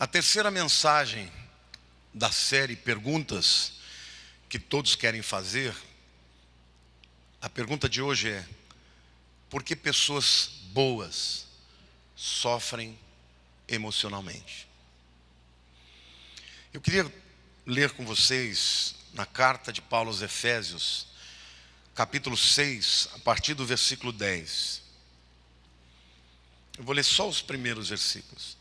A terceira mensagem da série Perguntas que todos querem fazer, a pergunta de hoje é: por que pessoas boas sofrem emocionalmente? Eu queria ler com vocês na carta de Paulo aos Efésios, capítulo 6, a partir do versículo 10. Eu vou ler só os primeiros versículos.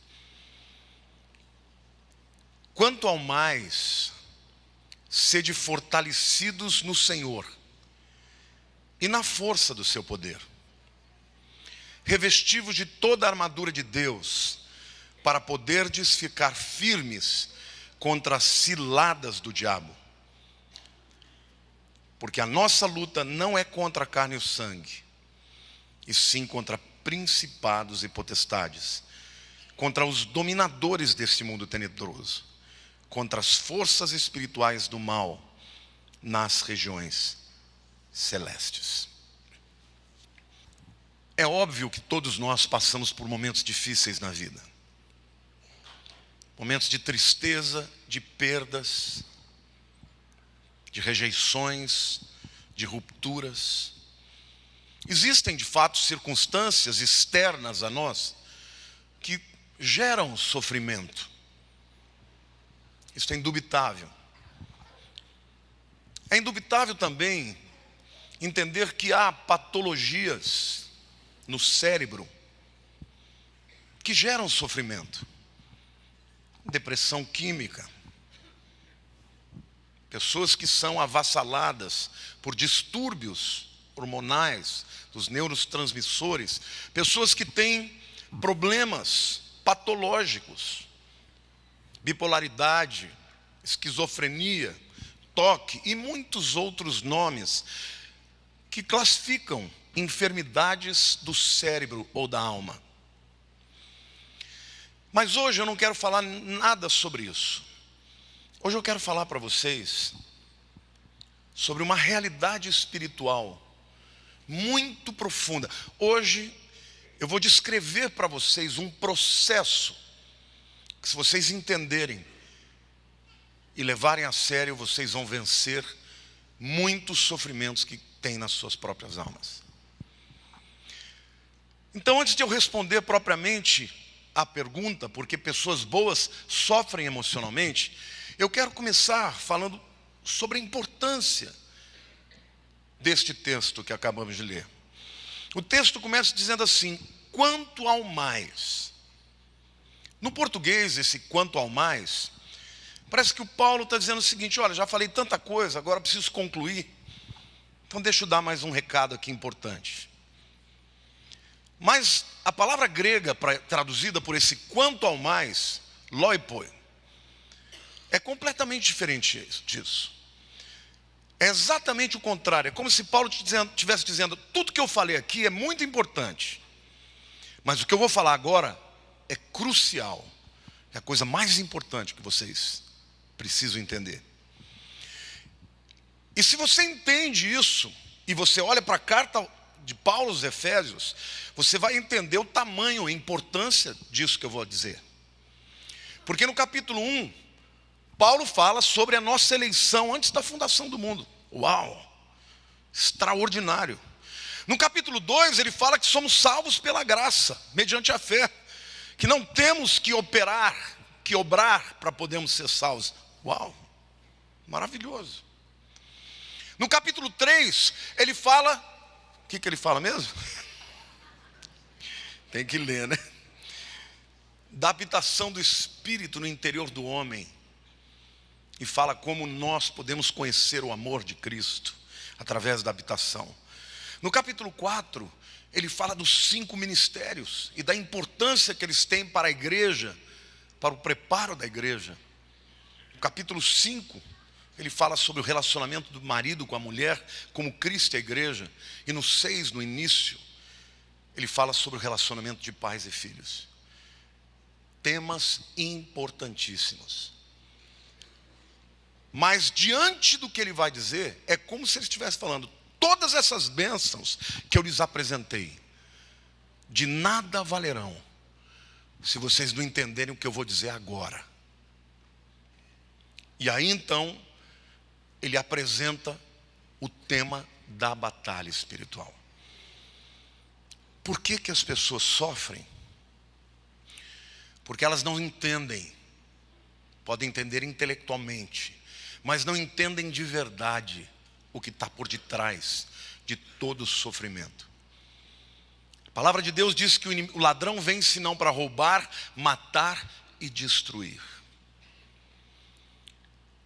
Quanto ao mais, sede fortalecidos no Senhor e na força do seu poder, revestivos de toda a armadura de Deus, para poderdes ficar firmes contra as ciladas do diabo. Porque a nossa luta não é contra a carne e o sangue, e sim contra principados e potestades, contra os dominadores deste mundo tenebroso, contra as forças espirituais do mal nas regiões celestes. É óbvio que todos nós passamos por momentos difíceis na vida. Momentos de tristeza, de perdas, de rejeições, de rupturas. Existem, de fato, circunstâncias externas a nós que geram sofrimento. Isso é indubitável. É indubitável também entender que há patologias no cérebro que geram sofrimento. Depressão química. Pessoas que são avassaladas por distúrbios hormonais dos neurotransmissores. Pessoas que têm problemas patológicos. Bipolaridade, esquizofrenia, toque e muitos outros nomes que classificam enfermidades do cérebro ou da alma. Mas hoje eu não quero falar nada sobre isso. Hoje eu quero falar para vocês sobre uma realidade espiritual muito profunda. Hoje eu vou descrever para vocês um processo que, se vocês entenderem e levarem a sério, vocês vão vencer muitos sofrimentos que têm nas suas próprias almas. Então, antes de eu responder propriamente a pergunta, por que pessoas boas sofrem emocionalmente, eu quero começar falando sobre a importância deste texto que acabamos de ler. O texto começa dizendo assim: quanto ao mais. No português, esse quanto ao mais, parece que o Paulo está dizendo o seguinte: olha, já falei tanta coisa, agora preciso concluir. Então deixa eu dar mais um recado aqui importante. Mas a palavra grega traduzida por esse quanto ao mais, loipoi, é completamente diferente disso. É exatamente o contrário. É como se Paulo estivesse dizendo: tudo que eu falei aqui é muito importante, mas o que eu vou falar agora é crucial. É a coisa mais importante que vocês precisam entender. E se você entende isso, e você olha para a carta de Paulo aos Efésios, você vai entender o tamanho e a importância disso que eu vou dizer. Porque no capítulo 1, Paulo fala sobre a nossa eleição antes da fundação do mundo. Uau! Extraordinário. No capítulo 2, ele fala que somos salvos pela graça, mediante a fé. Que não temos que obrar para podermos ser salvos. Uau! Maravilhoso. No capítulo 3, ele fala... O que ele fala mesmo? Tem que ler, né? Da habitação do Espírito no interior do homem. E fala como nós podemos conhecer o amor de Cristo através da habitação. No capítulo 4, ele fala dos 5 ministérios e da importância que eles têm para a igreja, para o preparo da igreja. No capítulo 5, ele fala sobre o relacionamento do marido com a mulher, como Cristo e a igreja. E no 6, no início, ele fala sobre o relacionamento de pais e filhos. Temas importantíssimos. Mas diante do que ele vai dizer, é como se ele estivesse falando: todas essas bênçãos que eu lhes apresentei, de nada valerão se vocês não entenderem o que eu vou dizer agora. E aí então, ele apresenta o tema da batalha espiritual. Por que as pessoas sofrem? Porque elas não entendem. Podem entender intelectualmente, mas não entendem de verdade o que está por detrás de todo o sofrimento. A palavra de Deus diz que o ladrão vem senão para roubar, matar e destruir.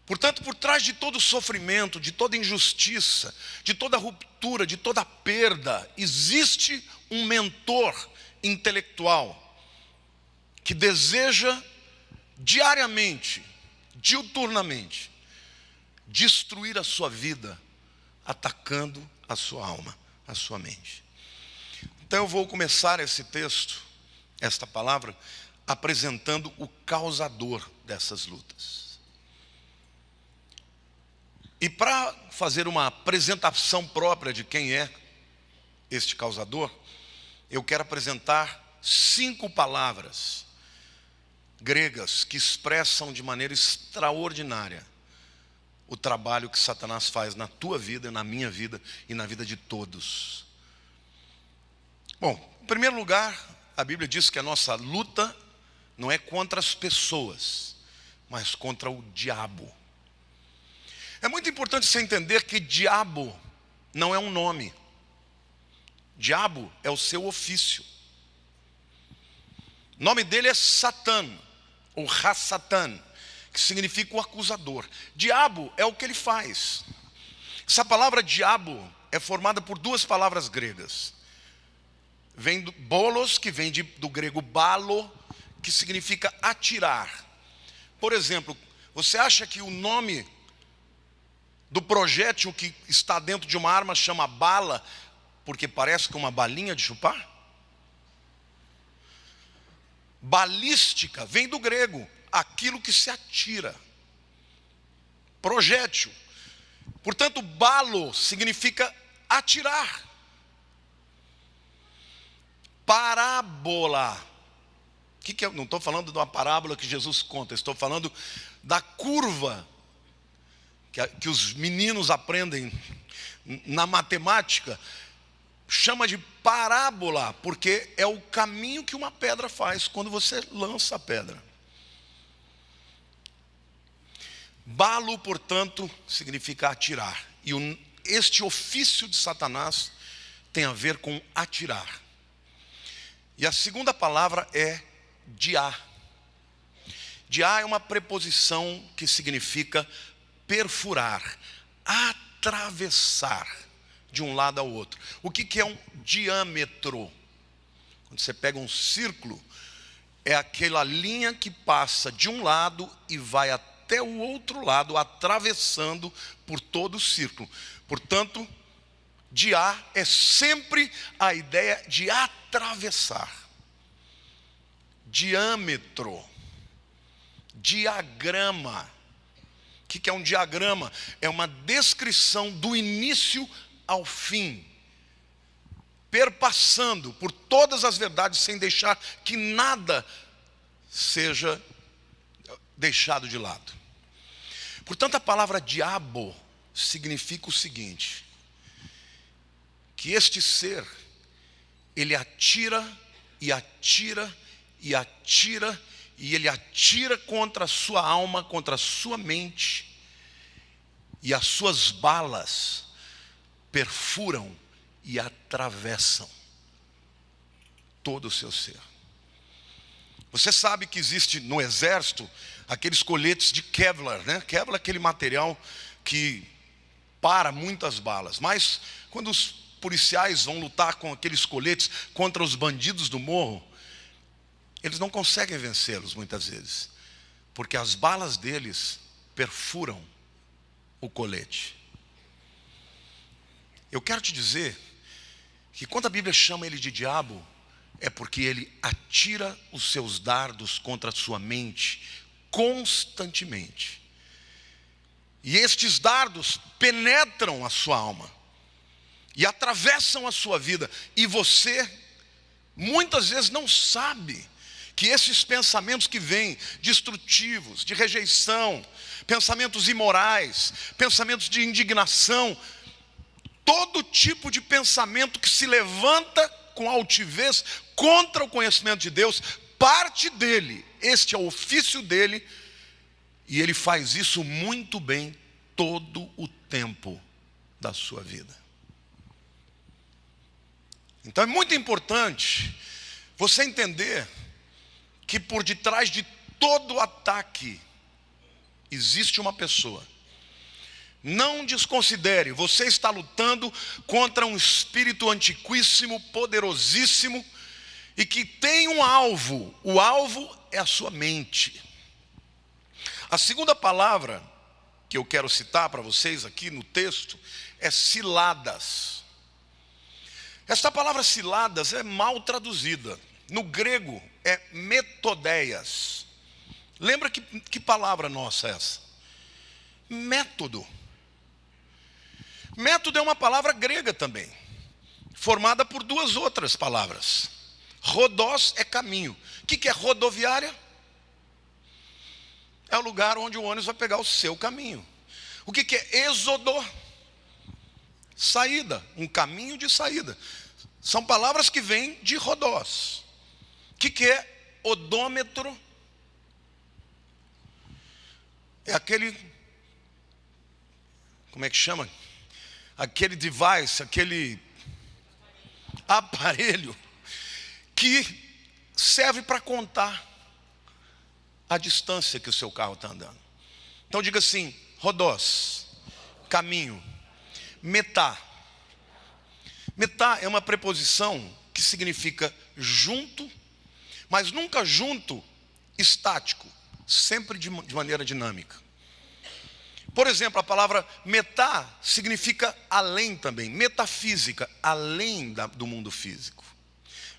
Portanto, por trás de todo sofrimento, de toda injustiça, de toda ruptura, de toda perda, existe um mentor intelectual que deseja diariamente, diuturnamente, destruir a sua vida, atacando a sua alma, a sua mente. Então eu vou começar esse texto, esta palavra, apresentando o causador dessas lutas. E para fazer uma apresentação própria de quem é este causador, eu quero apresentar 5 palavras gregas que expressam de maneira extraordinária o trabalho que Satanás faz na tua vida, na minha vida e na vida de todos. Bom, em primeiro lugar, a Bíblia diz que a nossa luta não é contra as pessoas, mas contra o diabo. É muito importante você entender que diabo não é um nome. Diabo é o seu ofício. O nome dele é Satã, ou Ha-Satan, que significa o acusador. Diabo é o que ele faz. Essa palavra diabo é formada por 2 palavras gregas. Vem do bolos, que vem do grego balo, que significa atirar. Por exemplo, você acha que o nome do projétil que está dentro de uma arma chama bala, porque parece com uma balinha de chupar? Balística vem do grego, aquilo que se atira. Projétil. Portanto, balo significa atirar. Parábola. Que é? Não estou falando de uma parábola que Jesus conta, estou falando da curva que os meninos aprendem na matemática. Chama de parábola, porque é o caminho que uma pedra faz quando você lança a pedra. Balo, portanto, significa atirar. E este ofício de Satanás tem a ver com atirar. E a segunda palavra é diá. Diá é uma preposição que significa perfurar, atravessar de um lado ao outro. O que é um diâmetro? Quando você pega um círculo, é aquela linha que passa de um lado e vai até o outro lado, atravessando por todo o círculo. Portanto, diá é sempre a ideia de atravessar. Diâmetro, diagrama. O que é um diagrama? É uma descrição do início ao fim, perpassando por todas as verdades, sem deixar que nada seja deixado de lado. Portanto, a palavra diabo significa o seguinte: que este ser, ele atira e atira e atira, e ele atira contra a sua alma, contra a sua mente, e as suas balas perfuram e atravessam todo o seu ser. Você sabe que existe no exército aqueles coletes de Kevlar, né? Kevlar é aquele material que para muitas balas. Mas quando os policiais vão lutar com aqueles coletes contra os bandidos do morro, eles não conseguem vencê-los muitas vezes, porque as balas deles perfuram o colete. Eu quero te dizer que quando a Bíblia chama ele de diabo, é porque ele atira os seus dardos contra a sua mente constantemente. E estes dardos penetram a sua alma e atravessam a sua vida, e você muitas vezes não sabe que esses pensamentos que vêm destrutivos, de rejeição, pensamentos imorais, pensamentos de indignação, todo tipo de pensamento que se levanta com altivez contra o conhecimento de Deus, parte dele. Este é o ofício dele, e ele faz isso muito bem todo o tempo da sua vida. Então é muito importante você entender que por detrás de todo ataque existe uma pessoa. Não desconsidere, você está lutando contra um espírito antiquíssimo, poderosíssimo, e que tem um alvo. O alvo é a sua mente. A segunda palavra que eu quero citar para vocês aqui no texto é ciladas. Esta palavra ciladas é mal traduzida. No grego é metodeias. Lembra que palavra nossa é essa? Método. Método é uma palavra grega também, formada por duas outras palavras. Rodós é caminho. O que é rodoviária? É o lugar onde o ônibus vai pegar o seu caminho. O que é êxodo? Saída, um caminho de saída. São palavras que vêm de rodós. O que é odômetro? É aquele, como é que chama? Aquele device, aquele aparelho que serve para contar a distância que o seu carro está andando. Então diga assim: rodós, caminho. Metá. Metá é uma preposição que significa junto, mas nunca junto estático, sempre de maneira dinâmica. Por exemplo, a palavra metá significa além também, metafísica, além do mundo físico.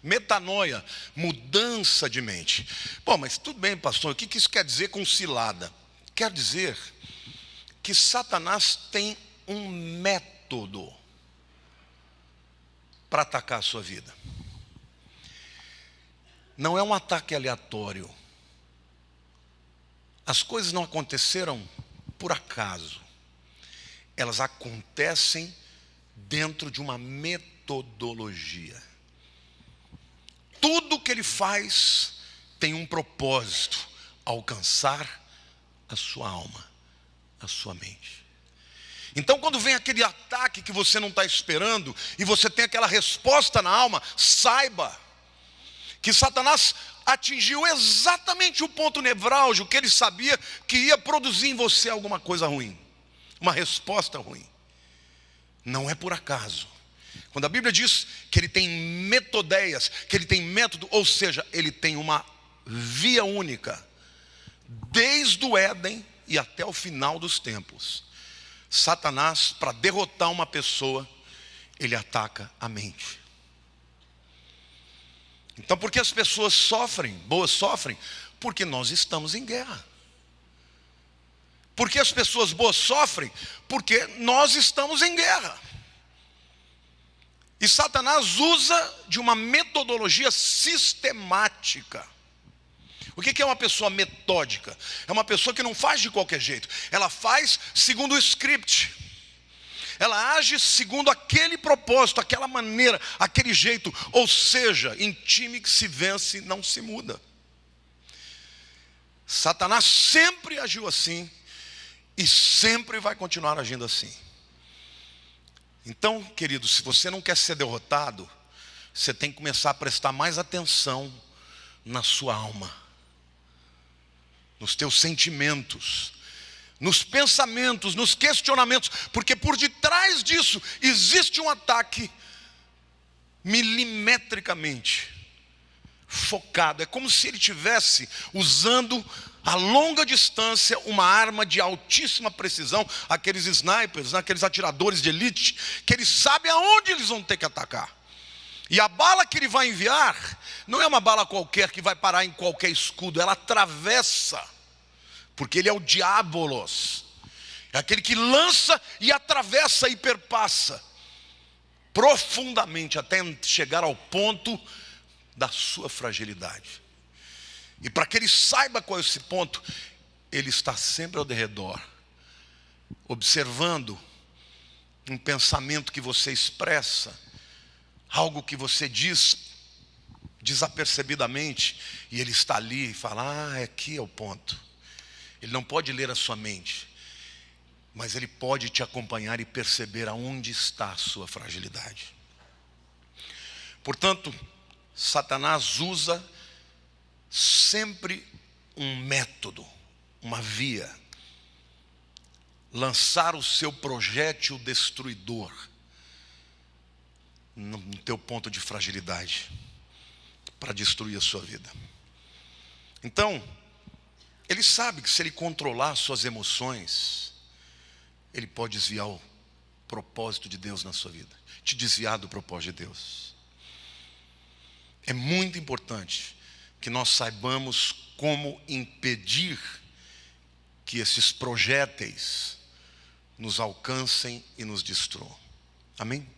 Metanoia, mudança de mente. Bom, mas tudo bem, pastor, o que isso quer dizer com cilada? Quer dizer que Satanás tem um método para atacar a sua vida. Não é um ataque aleatório. As coisas não aconteceram por acaso. Elas acontecem dentro de uma metodologia. Tudo que ele faz tem um propósito: alcançar a sua alma, a sua mente. Então quando vem aquele ataque que você não está esperando, e você tem aquela resposta na alma, saiba que Satanás atingiu exatamente o ponto nevrálgico que ele sabia que ia produzir em você alguma coisa ruim, uma resposta ruim. Não é por acaso. Quando a Bíblia diz que ele tem metodeias, que ele tem método, ou seja, ele tem uma via única, desde o Éden e até o final dos tempos. Satanás, para derrotar uma pessoa, ele ataca a mente. Então, por que as pessoas sofrem, boas sofrem? Porque nós estamos em guerra. Por que as pessoas boas sofrem? Porque nós estamos em guerra. E Satanás usa de uma metodologia sistemática. O que é uma pessoa metódica? É uma pessoa que não faz de qualquer jeito. Ela faz segundo o script. Ela age segundo aquele propósito, aquela maneira, aquele jeito. Ou seja, em time que se vence não se muda. Satanás sempre agiu assim e sempre vai continuar agindo assim. Então, querido, se você não quer ser derrotado, você tem que começar a prestar mais atenção na sua alma, nos teus sentimentos, nos pensamentos, nos questionamentos, porque por detrás disso existe um ataque milimetricamente focado. É como se ele estivesse usando a longa distância uma arma de altíssima precisão, aqueles snipers, aqueles atiradores de elite, que eles sabem aonde eles vão ter que atacar. E a bala que ele vai enviar não é uma bala qualquer que vai parar em qualquer escudo, ela atravessa, porque ele é o diabolos, é aquele que lança e atravessa e perpassa profundamente até chegar ao ponto da sua fragilidade. E para que ele saiba qual é esse ponto, ele está sempre ao redor, observando um pensamento que você expressa, algo que você diz desapercebidamente, e ele está ali e fala: aqui é o ponto. Ele não pode ler a sua mente, mas ele pode te acompanhar e perceber aonde está a sua fragilidade. Portanto, Satanás usa sempre um método, uma via: lançar o seu projétil destruidor no teu ponto de fragilidade, para destruir a sua vida. Então, ele sabe que se ele controlar suas emoções, ele pode desviar o propósito de Deus na sua vida, te desviar do propósito de Deus. É muito importante que nós saibamos como impedir que esses projéteis nos alcancem e nos destruam. Amém?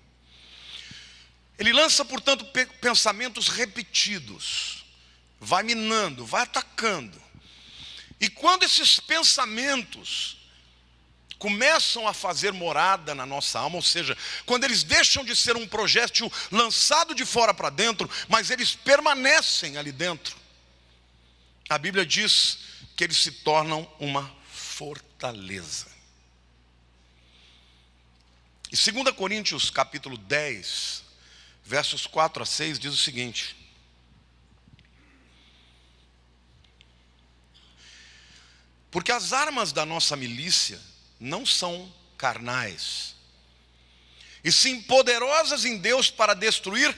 Ele lança, portanto, pensamentos repetidos, vai minando, vai atacando. E quando esses pensamentos começam a fazer morada na nossa alma, ou seja, quando eles deixam de ser um projétil lançado de fora para dentro, mas eles permanecem ali dentro, a Bíblia diz que eles se tornam uma fortaleza. E 2 Coríntios capítulo 10, versos 4 a 6 diz o seguinte: porque as armas da nossa milícia não são carnais, e sim poderosas em Deus para destruir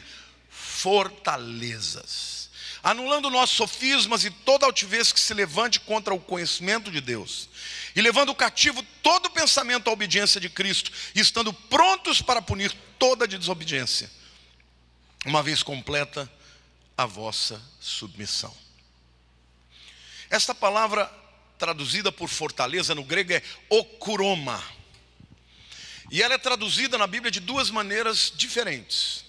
fortalezas, anulando nossos sofismas e toda altivez que se levante contra o conhecimento de Deus, e levando cativo todo pensamento à obediência de Cristo, e estando prontos para punir toda desobediência, uma vez completa a vossa submissão. Esta palavra traduzida por fortaleza no grego é okuroma. E ela é traduzida na Bíblia de duas maneiras diferentes,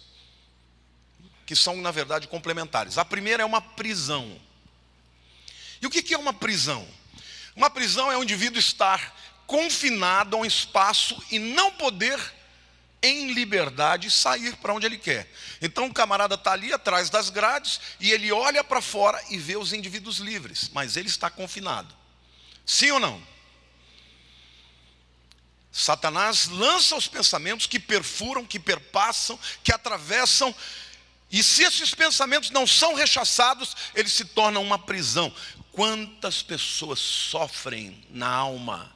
que são, na verdade, complementares. A primeira é uma prisão. E o que é uma prisão? Uma prisão é o indivíduo estar confinado a um espaço e não poder, em liberdade, sair para onde ele quer. Então o camarada está ali atrás das grades e ele olha para fora e vê os indivíduos livres, mas ele está confinado. Sim ou não? Satanás lança os pensamentos que perfuram, que perpassam, que atravessam, e se esses pensamentos não são rechaçados, eles se tornam uma prisão. Quantas pessoas sofrem na alma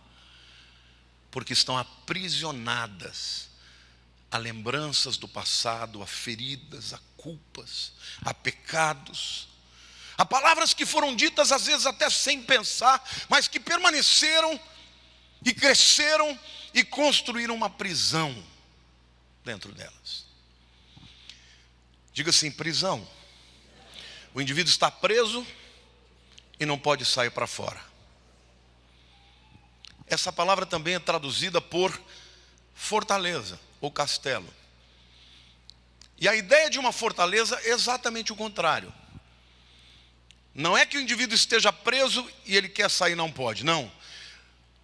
porque estão aprisionadas a lembranças do passado, a feridas, a culpas, a pecados, a palavras que foram ditas às vezes até sem pensar, mas que permaneceram e cresceram e construíram uma prisão dentro delas. Diga assim: prisão. O indivíduo está preso e não pode sair para fora. Essa palavra também é traduzida por fortaleza ou castelo. E a ideia de uma fortaleza é exatamente o contrário. Não é que o indivíduo esteja preso e ele quer sair e não pode, não.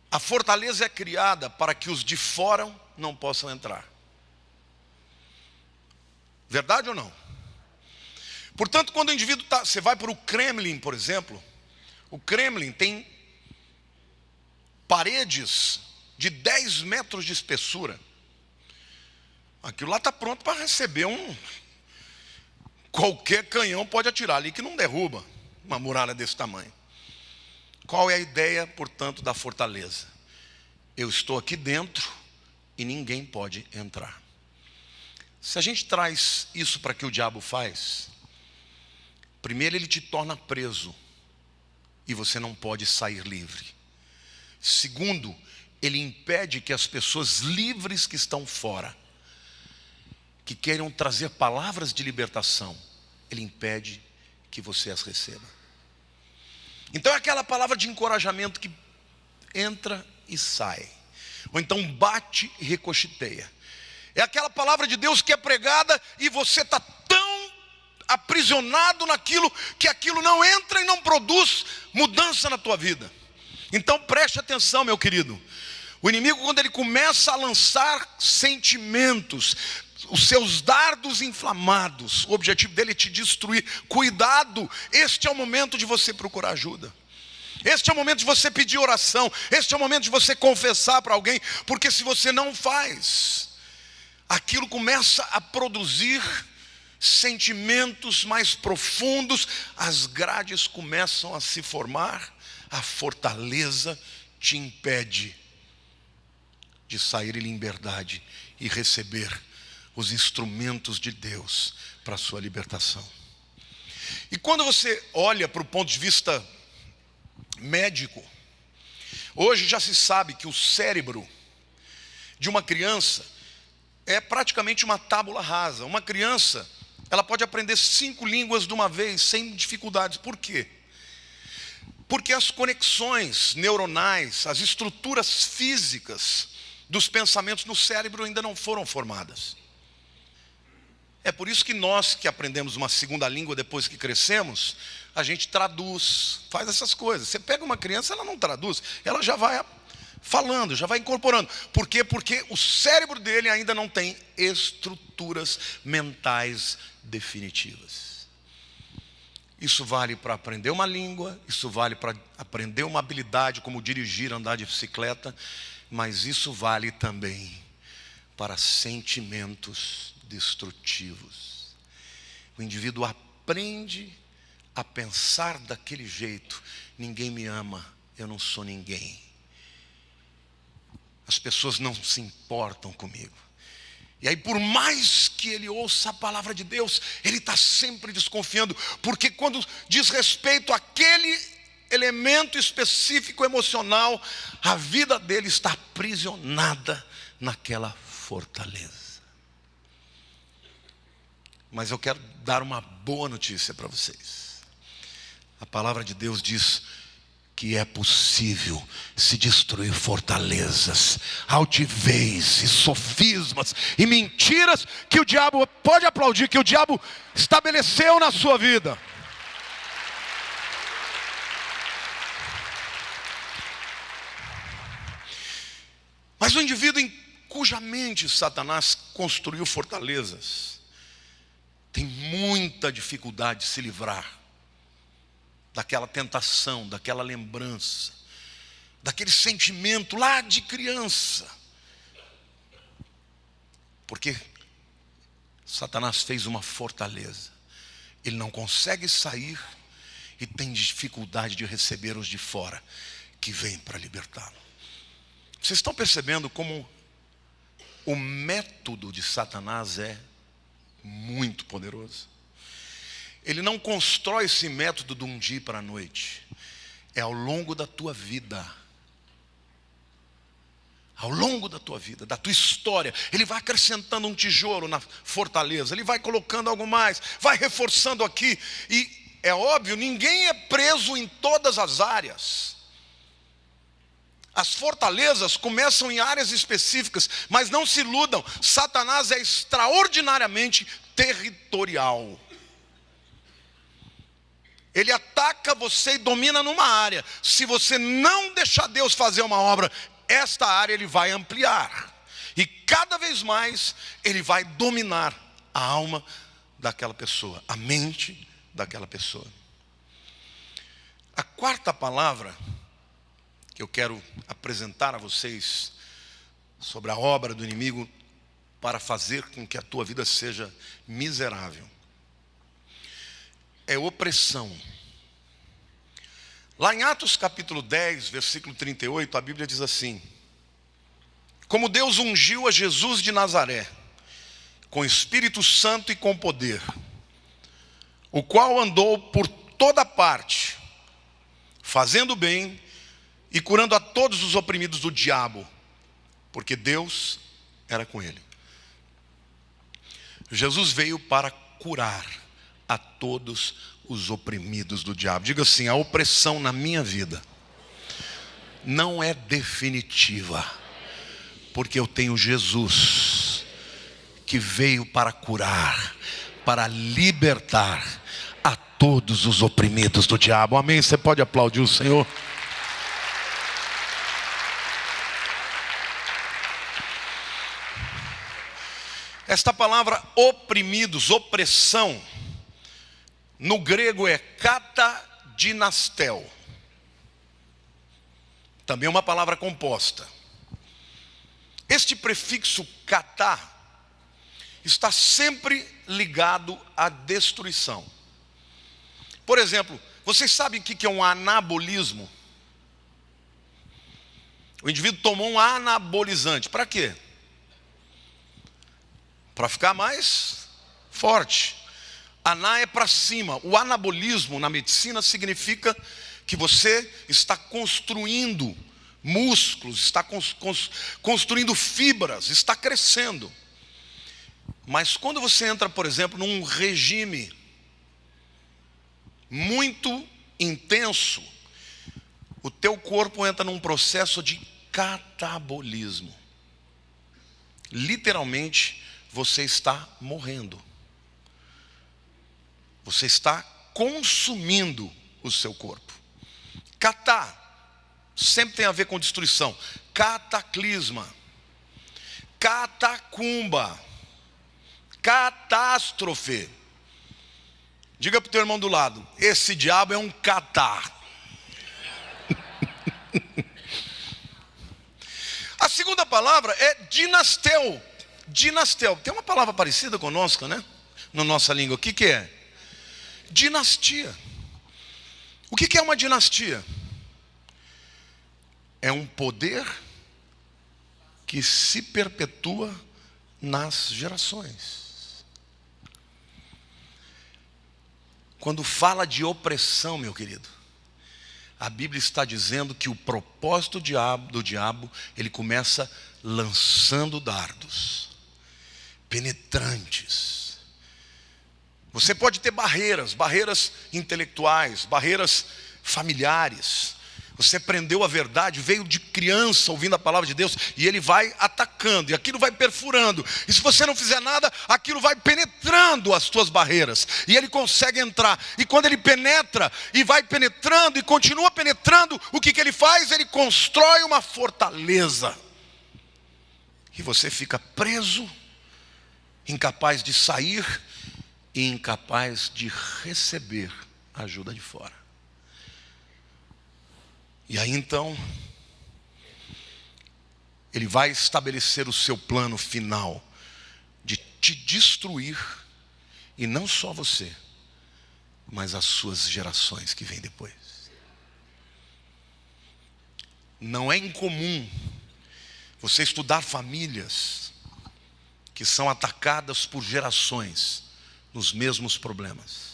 A fortaleza é criada para que os de fora não possam entrar. Verdade ou não? Portanto, quando o indivíduo você vai para o Kremlin, por exemplo, o Kremlin tem paredes de 10 metros de espessura. Aquilo lá está pronto para receber qualquer canhão pode atirar ali que não derruba uma muralha desse tamanho. Qual é a ideia, portanto, da fortaleza? Eu estou aqui dentro e ninguém pode entrar. Se a gente traz isso para que o diabo faz, primeiro ele te torna preso e você não pode sair livre. Segundo, ele impede que as pessoas livres que estão fora, que queiram trazer palavras de libertação, ele impede que você as receba. Então é aquela palavra de encorajamento que entra e sai, ou então bate e ricocheteia. É aquela palavra de Deus que é pregada e você está tão aprisionado naquilo que aquilo não entra e não produz mudança na tua vida. Então preste atenção, meu querido. O inimigo, quando ele começa a lançar sentimentos, os seus dardos inflamados, o objetivo dele é te destruir. Cuidado, este é o momento de você procurar ajuda. Este é o momento de você pedir oração. Este é o momento de você confessar para alguém. Porque se você não faz, aquilo começa a produzir sentimentos mais profundos. As grades começam a se formar. A fortaleza te impede de sair em liberdade e receber os instrumentos de Deus para a sua libertação. E quando você olha para o ponto de vista médico, hoje já se sabe que o cérebro de uma criança é praticamente uma tábula rasa. Uma criança, ela pode aprender 5 línguas de uma vez sem dificuldades. Por quê? Porque as conexões neuronais, as estruturas físicas dos pensamentos no cérebro ainda não foram formadas. É por isso que nós que aprendemos uma segunda língua depois que crescemos, a gente traduz, faz essas coisas. Você pega uma criança, ela não traduz, ela já vai falando, já vai incorporando. Por quê? Porque o cérebro dele ainda não tem estruturas mentais definitivas. Isso vale para aprender uma língua, isso vale para aprender uma habilidade como dirigir, andar de bicicleta, mas isso vale também para sentimentos destrutivos. O indivíduo aprende a pensar daquele jeito: ninguém me ama, eu não sou ninguém, as pessoas não se importam comigo. E aí, por mais que ele ouça a palavra de Deus, ele está sempre desconfiando, porque quando diz respeito àquele elemento específico emocional, a vida dele está aprisionada naquela fortaleza. Mas eu quero dar uma boa notícia para vocês. A palavra de Deus diz que é possível se destruir fortalezas, altivez e sofismas e mentiras que o diabo pode aplaudir, que o diabo estabeleceu na sua vida. Mas o indivíduo em cuja mente Satanás construiu fortalezas tem muita dificuldade de se livrar daquela tentação, daquela lembrança, daquele sentimento lá de criança. Porque Satanás fez uma fortaleza. Ele não consegue sair e tem dificuldade de receber os de fora que vêm para libertá-lo. Vocês estão percebendo como o método de Satanás é muito poderoso? Ele não constrói esse método de um dia para a noite. É ao longo da tua vida. Ao longo da tua vida, da tua história. Ele vai acrescentando um tijolo na fortaleza. Ele vai colocando algo mais. Vai reforçando aqui. E é óbvio, ninguém é preso em todas as áreas. As fortalezas começam em áreas específicas. Mas não se iludam. Satanás é extraordinariamente territorial. Ele ataca você e domina numa área. Se você não deixar Deus fazer uma obra, esta área ele vai ampliar. E cada vez mais ele vai dominar a alma daquela pessoa, a mente daquela pessoa. A quarta palavra que eu quero apresentar a vocês sobre a obra do inimigo para fazer com que a tua vida seja miserável é opressão. Lá em Atos capítulo 10, versículo 38, a Bíblia diz assim: como Deus ungiu a Jesus de Nazaré, com Espírito Santo e com poder, o qual andou por toda parte, fazendo bem e curando a todos os oprimidos do diabo, porque Deus era com ele. Jesus veio para curar a todos os oprimidos do diabo. Diga assim: a opressão na minha vida não é definitiva, porque eu tenho Jesus, que veio para curar, para libertar todos os oprimidos do diabo. Amém? Você pode aplaudir o Senhor? Esta palavra oprimidos, opressão, no grego é katadinastel. Também é uma palavra composta. Este prefixo kata está sempre ligado à destruição. Por exemplo, vocês sabem o que é um anabolismo? O indivíduo tomou um anabolizante. Para quê? Para ficar mais forte. Aná é para cima. O anabolismo na medicina significa que você está construindo músculos, está construindo fibras, está crescendo. Mas quando você entra, por exemplo, num regime muito intenso, o teu corpo entra num processo de catabolismo. Literalmente, você está morrendo. Você está consumindo o seu corpo. Catá sempre tem a ver com destruição. Cataclisma, catacumba, catástrofe. Diga para o teu irmão do lado: esse diabo é um catá. A segunda palavra é dinastel. Dinastel, tem uma palavra parecida conosco, né? Na nossa língua, o que é? Dinastia. O que é uma dinastia? É um poder que se perpetua nas gerações. Quando fala de opressão, meu querido, a Bíblia está dizendo que o propósito do diabo, ele começa lançando dardos penetrantes. Você pode ter barreiras intelectuais, barreiras familiares. Você aprendeu a verdade, veio de criança ouvindo a palavra de Deus, e ele vai atacando, e aquilo vai perfurando. E se você não fizer nada, aquilo vai penetrando as tuas barreiras, e ele consegue entrar. E quando ele penetra, e vai penetrando, e continua penetrando, o que ele faz? Ele constrói uma fortaleza. E você fica preso, incapaz de sair, e incapaz de receber ajuda de fora. E aí então, ele vai estabelecer o seu plano final de te destruir, e não só você, mas as suas gerações que vêm depois. Não é incomum você estudar famílias que são atacadas por gerações nos mesmos problemas.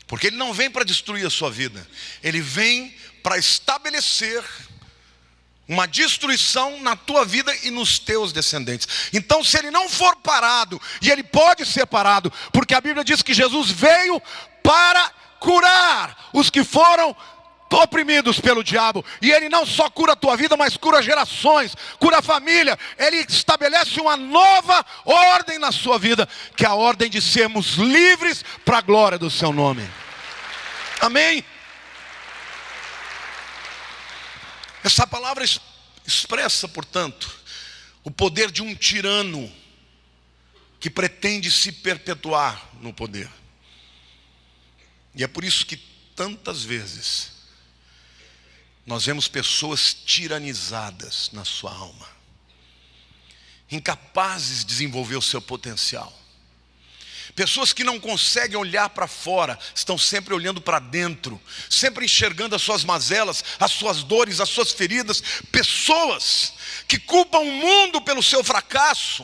Porque ele não vem para destruir a sua vida, ele vem para estabelecer uma destruição na tua vida e nos teus descendentes. Então, se ele não for parado, e ele pode ser parado, porque a Bíblia diz que Jesus veio para curar os que foram oprimidos pelo diabo. E ele não só cura a tua vida, mas cura gerações, cura a família. Ele estabelece uma nova ordem na sua vida, que é a ordem de sermos livres para a glória do seu nome. Amém? Essa palavra expressa, portanto, o poder de um tirano que pretende se perpetuar no poder. E é por isso que tantas vezes nós vemos pessoas tiranizadas na sua alma, incapazes de desenvolver o seu potencial. Pessoas que não conseguem olhar para fora, estão sempre olhando para dentro, sempre enxergando as suas mazelas, as suas dores, as suas feridas. Pessoas que culpam o mundo pelo seu fracasso,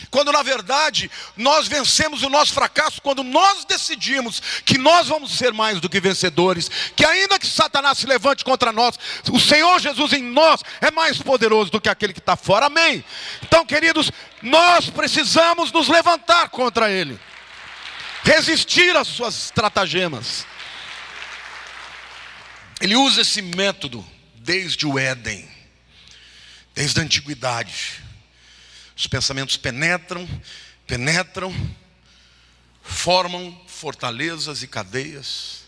quando na verdade nós vencemos o nosso fracasso quando nós decidimos que nós vamos ser mais do que vencedores, que ainda que Satanás se levante contra nós, o Senhor Jesus em nós é mais poderoso do que aquele que está fora. Amém? Então, queridos, nós precisamos nos levantar contra ele, resistir às suas estratagemas. Ele usa esse método desde o Éden, desde a antiguidade. Os pensamentos penetram, formam fortalezas e cadeias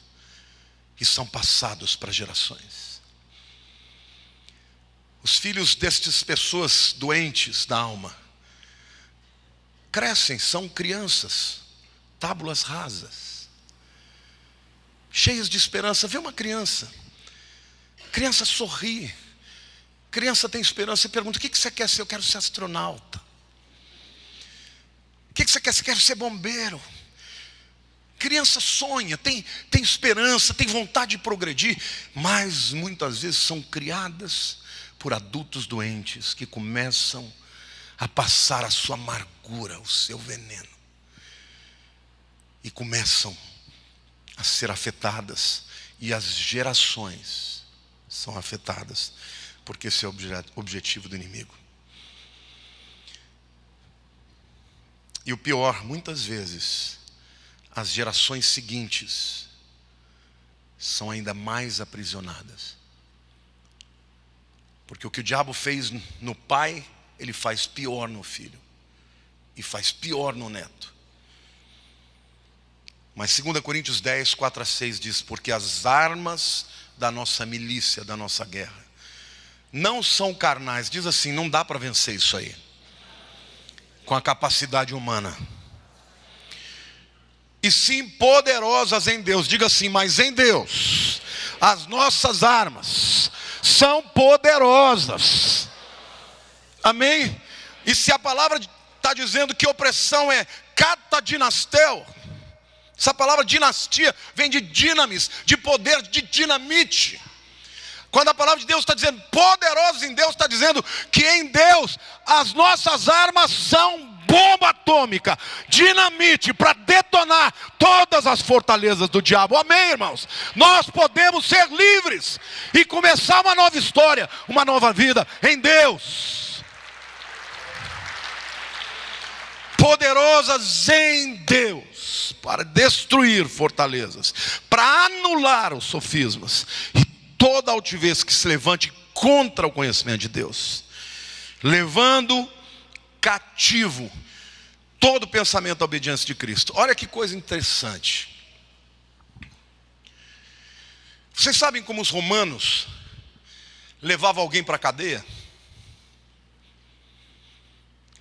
que são passados para gerações. Os filhos destas pessoas doentes da alma crescem, são crianças, tábuas rasas, cheias de esperança. Vê uma criança sorri, criança tem esperança e pergunta: o que você quer ser? Eu quero ser astronauta. O que você quer? Você quer ser bombeiro. Criança sonha, tem esperança, tem vontade de progredir, mas muitas vezes são criadas por adultos doentes que começam a passar a sua amargura, o seu veneno, e começam a ser afetadas, e as gerações são afetadas, porque esse é o objetivo do inimigo. E o pior, muitas vezes, as gerações seguintes são ainda mais aprisionadas. Porque o que o diabo fez no pai, ele faz pior no filho. E faz pior no neto. Mas 2 Coríntios 10, 4-6 diz: porque as armas da nossa milícia, da nossa guerra, não são carnais. Diz assim: não dá para vencer isso aí com a capacidade humana. E sim poderosas em Deus. Diga assim: mas em Deus as nossas armas são poderosas. Amém? E se a palavra está dizendo que opressão é catadinastel, essa palavra dinastia vem de dinamis, de poder, de dinamite. Quando a palavra de Deus está dizendo poderosos em Deus, está dizendo que em Deus as nossas armas são bomba atômica, dinamite, para detonar todas as fortalezas do diabo. Amém, irmãos? Nós podemos ser livres e começar uma nova história, uma nova vida em Deus. Poderosas em Deus para destruir fortalezas, para anular os sofismas e toda altivez que se levante contra o conhecimento de Deus, levando cativo todo pensamento à obediência de Cristo. Olha que coisa interessante. Vocês sabem como os romanos levavam alguém para a cadeia?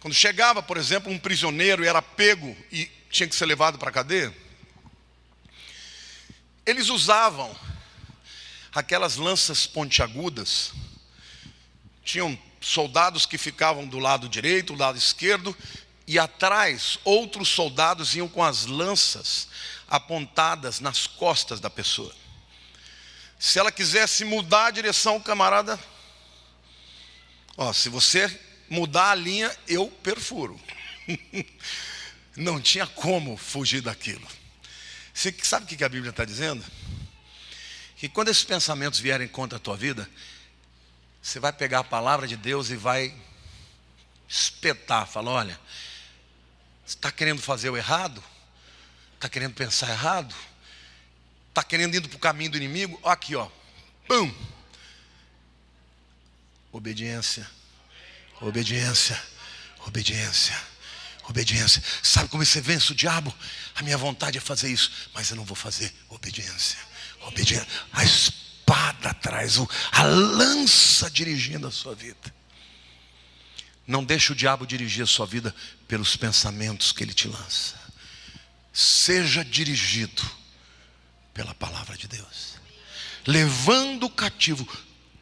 Quando chegava, por exemplo, um prisioneiro e era pego e tinha que ser levado para a cadeia, eles usavam aquelas lanças pontiagudas. Tinham soldados que ficavam do lado direito, do lado esquerdo, e atrás outros soldados iam com as lanças apontadas nas costas da pessoa. Se ela quisesse mudar a direção, o camarada, se você mudar a linha, eu perfuro. Não tinha como fugir daquilo. Você sabe o que a Bíblia está dizendo? Que quando esses pensamentos vierem contra a tua vida, você vai pegar a palavra de Deus e vai espetar. Fala: olha, você está querendo fazer o errado? Está querendo pensar errado? Está querendo ir para o caminho do inimigo? Aqui, pum. Obediência, obediência, obediência, obediência. Sabe como você vence o diabo? A minha vontade é fazer isso, mas eu não vou fazer. Obediência, obediência. A espada atrás, a lança dirigindo a sua vida. Não deixe o diabo dirigir a sua vida pelos pensamentos que ele te lança. Seja dirigido pela palavra de Deus, levando cativo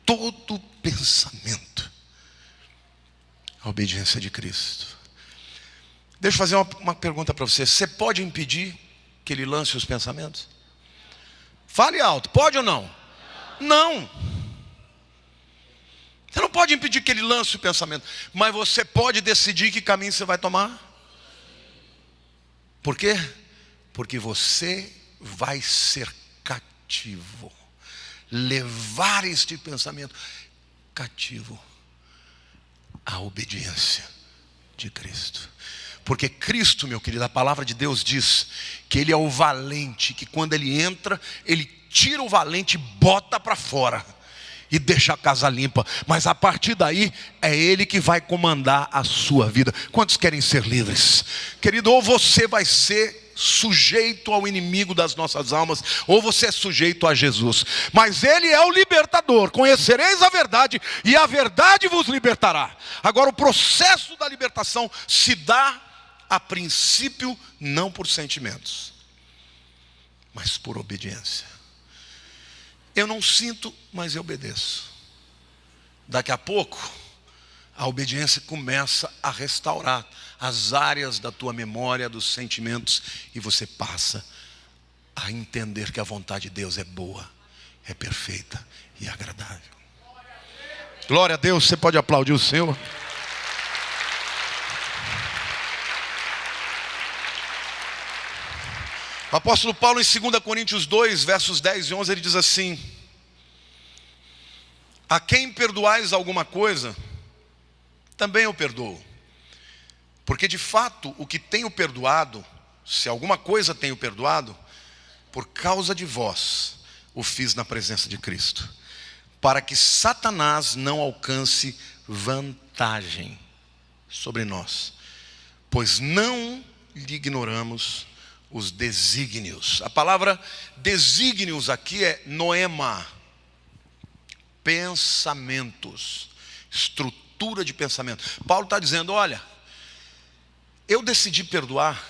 todo pensamento à obediência de Cristo. Deixa eu fazer uma pergunta para você. Você pode impedir que ele lance os pensamentos? Fale alto, pode ou não? Não. Você não pode impedir que ele lance o pensamento, mas você pode decidir que caminho você vai tomar. Por quê? Porque você vai ser cativo, levar este pensamento cativo à obediência de Cristo. Porque Cristo, meu querido, a palavra de Deus diz que Ele é o valente, que quando Ele entra, Ele tira o valente e bota para fora e deixa a casa limpa, mas a partir daí é Ele que vai comandar a sua vida. Quantos querem ser livres? Querido, ou você vai ser sujeito ao inimigo das nossas almas, ou você é sujeito a Jesus. Mas Ele é o libertador. Conhecereis a verdade, e a verdade vos libertará. Agora, o processo da libertação se dá, a princípio, não por sentimentos, mas por obediência. Eu não sinto, mas eu obedeço. Daqui a pouco, a obediência começa a restaurar as áreas da tua memória, dos sentimentos, e você passa a entender que a vontade de Deus é boa, é perfeita e agradável. Glória a Deus, você pode aplaudir o Senhor? O apóstolo Paulo, em 2 Coríntios 2, versos 10 e 11, ele diz assim: a quem perdoais alguma coisa, também eu perdoo. Porque de fato, o que tenho perdoado, se alguma coisa tenho perdoado, por causa de vós, o fiz na presença de Cristo, para que Satanás não alcance vantagem sobre nós, pois não lhe ignoramos os desígnios. A palavra desígnios aqui é noema, pensamentos, estrutura de pensamento. Paulo está dizendo: olha, eu decidi perdoar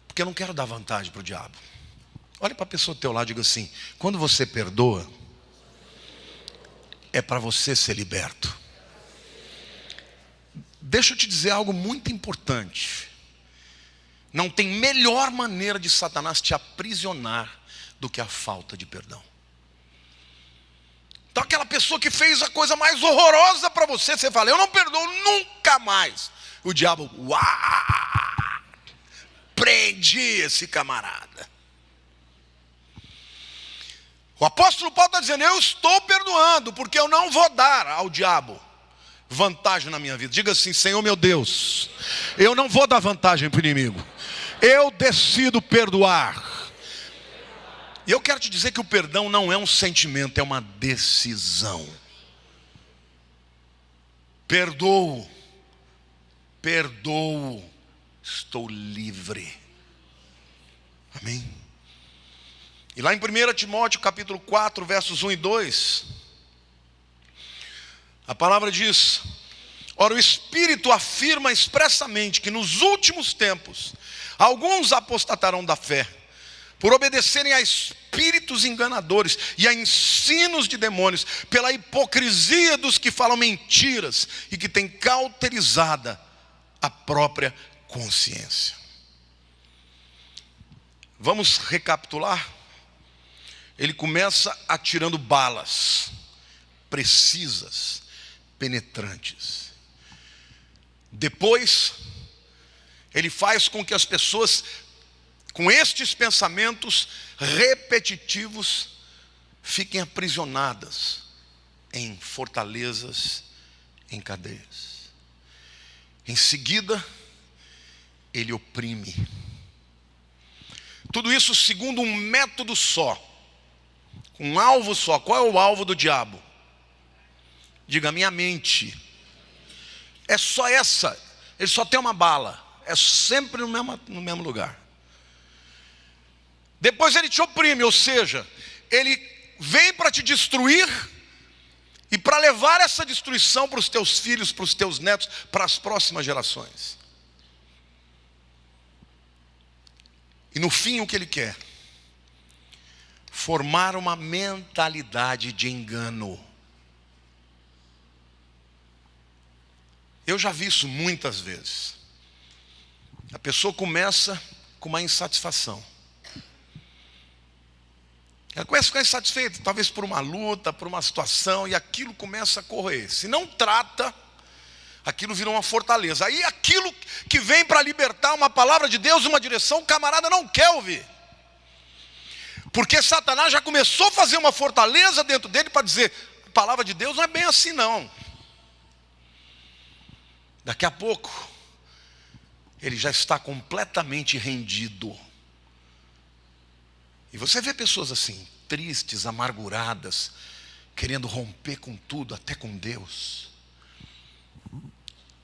porque eu não quero dar vantagem para o diabo. Olha para a pessoa do teu lado e diga assim: quando você perdoa, é para você ser liberto. Deixa eu te dizer algo muito importante. Não tem melhor maneira de Satanás te aprisionar do que a falta de perdão. Então aquela pessoa que fez a coisa mais horrorosa para você, você fala: eu não perdoo nunca mais. O diabo, prende esse camarada. O apóstolo Paulo está dizendo: eu estou perdoando, porque eu não vou dar ao diabo vantagem na minha vida. Diga assim: Senhor meu Deus, eu não vou dar vantagem para o inimigo. Eu decido perdoar. E eu quero te dizer que o perdão não é um sentimento, é uma decisão. Perdoo, estou livre. Amém? E lá em 1 Timóteo capítulo 4, versos 1 e 2, a palavra diz: ora, o Espírito afirma expressamente que nos últimos tempos alguns apostatarão da fé, por obedecerem a espíritos enganadores e a ensinos de demônios, pela hipocrisia dos que falam mentiras e que têm cauterizada a própria consciência. Vamos recapitular? Ele começa atirando balas precisas, penetrantes. Depois, ele faz com que as pessoas, com estes pensamentos repetitivos, fiquem aprisionadas em fortalezas, em cadeias. Em seguida, ele oprime. Tudo isso segundo um método só, um alvo só. Qual é o alvo do diabo? Diga: minha mente. É só essa. Ele só tem uma bala. É sempre no mesmo lugar. Depois ele te oprime, ou seja, ele vem para te destruir e para levar essa destruição para os teus filhos, para os teus netos, para as próximas gerações. E no fim, o que ele quer? Formar uma mentalidade de engano. Eu já vi isso muitas vezes. A pessoa começa com uma insatisfação. Ela começa a ficar insatisfeita, talvez por uma luta, por uma situação, e aquilo começa a corroer. Se não trata, aquilo vira uma fortaleza. Aí aquilo que vem para libertar uma palavra de Deus, uma direção, o camarada não quer ouvir. Porque Satanás já começou a fazer uma fortaleza dentro dele para dizer: a palavra de Deus não é bem assim não. Daqui a pouco, ele já está completamente rendido. E você vê pessoas assim, tristes, amarguradas, querendo romper com tudo, até com Deus.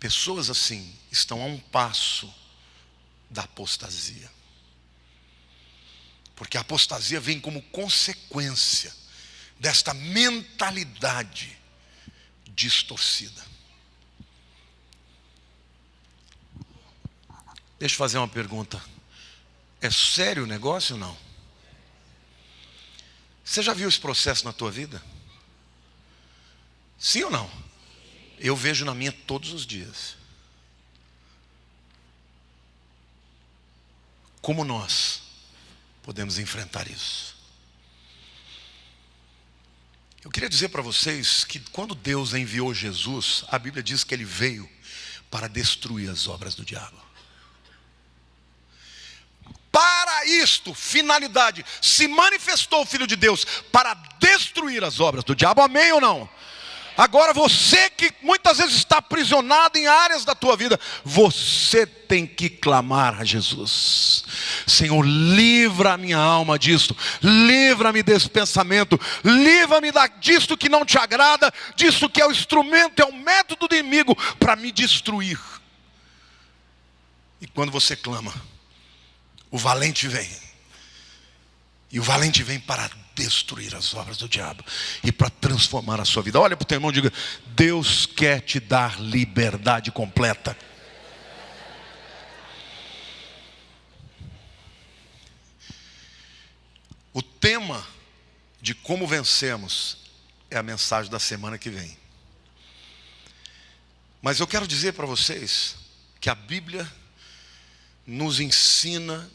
Pessoas assim estão a um passo da apostasia. Porque a apostasia vem como consequência desta mentalidade distorcida. Deixa eu fazer uma pergunta. É sério o negócio ou não? Você já viu esse processo na tua vida? Sim ou não? Eu vejo na minha todos os dias. Como nós podemos enfrentar isso? Eu queria dizer para vocês que quando Deus enviou Jesus, a Bíblia diz que Ele veio para destruir as obras do diabo. Para isto, finalidade, se manifestou o Filho de Deus para destruir as obras do diabo, amém ou não? Agora você que muitas vezes está aprisionado em áreas da tua vida, você tem que clamar a Jesus: Senhor, livra a minha alma disto, livra-me desse pensamento, livra-me disto que não te agrada, disto que é o instrumento, é o método do inimigo para me destruir. E quando você clama, o valente vem. E o valente vem para destruir as obras do diabo e para transformar a sua vida. Olha para o teu irmão e diga: Deus quer te dar liberdade completa. O tema de como vencemos é a mensagem da semana que vem. Mas eu quero dizer para vocês que a Bíblia nos ensina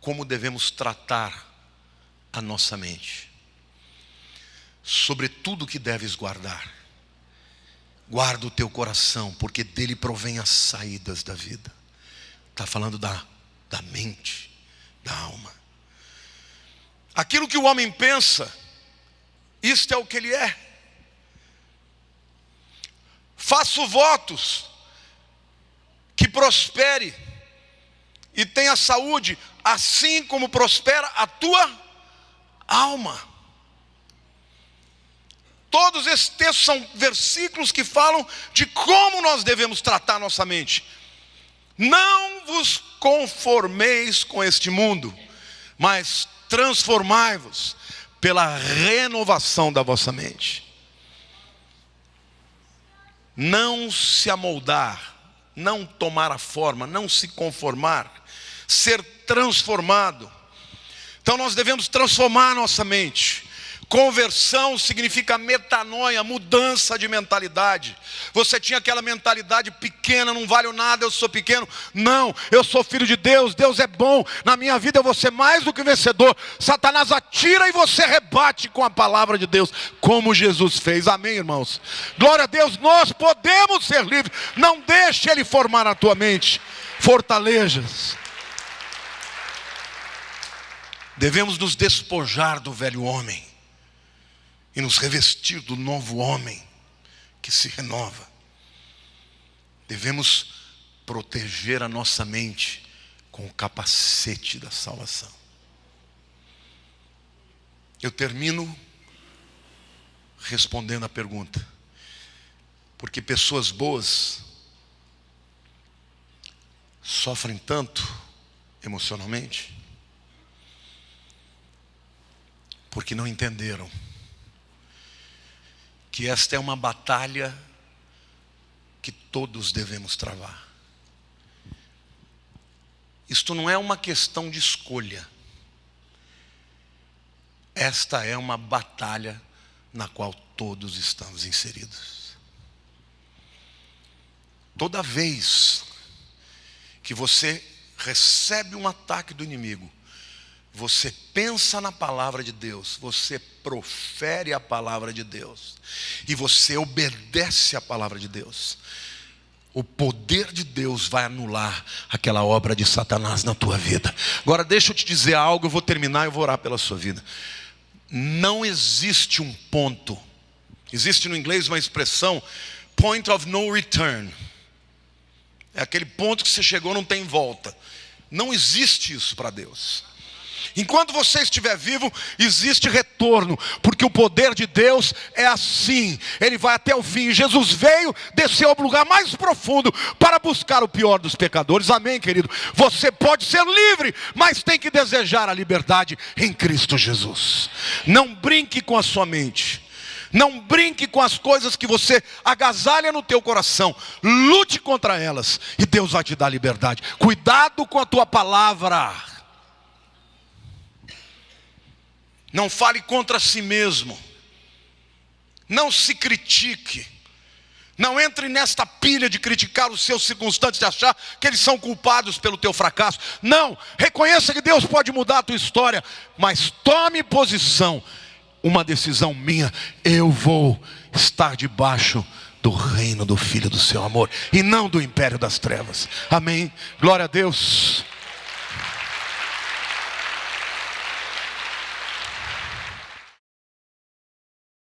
como devemos tratar a nossa mente. Sobre tudo que deves guardar, guarda o teu coração, porque dele provém as saídas da vida. Está falando da mente, da alma. Aquilo que o homem pensa, isto é o que ele é. Faço votos que prospere e tenha saúde, assim como prospera a tua alma. Todos esses textos são versículos que falam de como nós devemos tratar a nossa mente. Não vos conformeis com este mundo, mas transformai-vos pela renovação da vossa mente. Não se amoldar, não tomar a forma, não se conformar, ser transformado. Então nós devemos transformar a nossa mente. Conversão significa metanoia, mudança de mentalidade. Você tinha aquela mentalidade pequena, não valho nada, eu sou pequeno. Não, eu sou filho de Deus, Deus é bom. Na minha vida eu vou ser mais do que vencedor. Satanás atira e você rebate com a palavra de Deus, como Jesus fez. Amém, irmãos? Glória a Deus, nós podemos ser livres. Não deixe ele formar a tua mente. Fortalejas. Devemos nos despojar do velho homem e nos revestir do novo homem que se renova. Devemos proteger a nossa mente com o capacete da salvação. Eu termino respondendo a pergunta: porque pessoas boas sofrem tanto emocionalmente? Porque não entenderam que esta é uma batalha que todos devemos travar. Isto não é uma questão de escolha. Esta é uma batalha na qual todos estamos inseridos. Toda vez que você recebe um ataque do inimigo, você pensa na palavra de Deus, você profere a palavra de Deus e você obedece a palavra de Deus, o poder de Deus vai anular aquela obra de Satanás na tua vida. Agora deixa eu te dizer algo, eu vou terminar e vou orar pela sua vida. Não existe um ponto, existe no inglês uma expressão, point of no return. É aquele ponto que você chegou, não tem volta. Não existe isso para Deus. Enquanto você estiver vivo, existe retorno, porque o poder de Deus é assim, Ele vai até o fim. Jesus veio, desceu ao lugar mais profundo para buscar o pior dos pecadores. Amém, querido? Você pode ser livre, mas tem que desejar a liberdade em Cristo Jesus. Não brinque com a sua mente. Não brinque com as coisas que você agasalha no teu coração. Lute contra elas e Deus vai te dar liberdade. Cuidado com a tua palavra. Não fale contra si mesmo. Não se critique. Não entre nesta pilha de criticar os seus circunstantes, de achar que eles são culpados pelo teu fracasso. Não, reconheça que Deus pode mudar a tua história, mas tome posição. Uma decisão minha: eu vou estar debaixo do reino do Filho do seu amor, e não do império das trevas. Amém, glória a Deus.